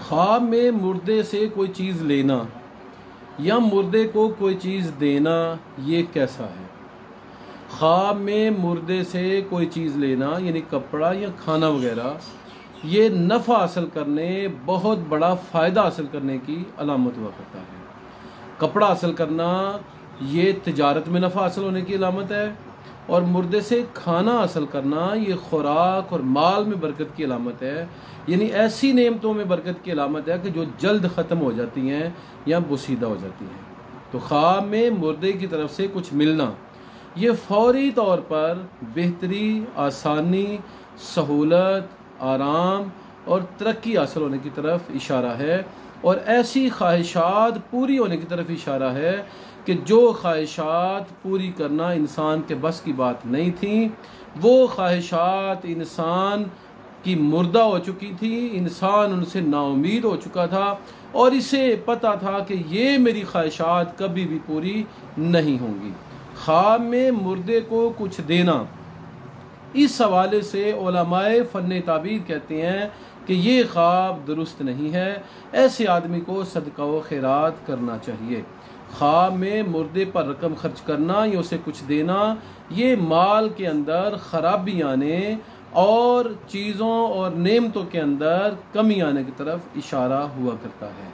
ख्वाब में मुर्दे से कोई चीज़ लेना या मुर्दे को कोई चीज़ देना, ये कैसा है? ख्वाब में मुर्दे से कोई चीज़ लेना यानी कपड़ा या खाना वगैरह, ये नफ़ा हासिल करने, बहुत बड़ा फ़ायदा हासिल करने की अलामत हुआ करता है। कपड़ा हासिल करना ये तिजारत में नफ़ा हासिल होने की अलामत है, और मुर्दे से खाना हासिल करना ये खुराक और माल में बरकत की अलामत है। यानी ऐसी नेमतों में बरकत की अलामत है कि जो जल्द ख़त्म हो जाती हैं या बोसीदा हो जाती हैं। तो ख्वाब में मुर्दे की तरफ से कुछ मिलना ये फौरी तौर पर बेहतरी, आसानी, सहूलत, आराम और तरक्की हासिल होने की तरफ इशारा है, और ऐसी ख्वाहिशात पूरी होने की तरफ इशारा है कि जो ख्वाहिशात पूरी करना इंसान के बस की बात नहीं थी, वो ख्वाहिशात इंसान की मुर्दा हो चुकी थी, इंसान उनसे नाउमीद हो चुका था, और इसे पता था कि ये मेरी ख्वाहिशात कभी भी पूरी नहीं होंगी। ख्वाब में मुर्दे को कुछ देना, इस हवाले से उलमाए फ़न ताबीर कहते हैं कि ये ख्वाब दुरुस्त नहीं है, ऐसे आदमी को सदका व खैरात करना चाहिए। ख्वाब में मुर्दे पर रकम खर्च करना या उसे कुछ देना, ये माल के अंदर ख़राबी आने और चीज़ों और नेमतों के अंदर कमी आने की तरफ इशारा हुआ करता है।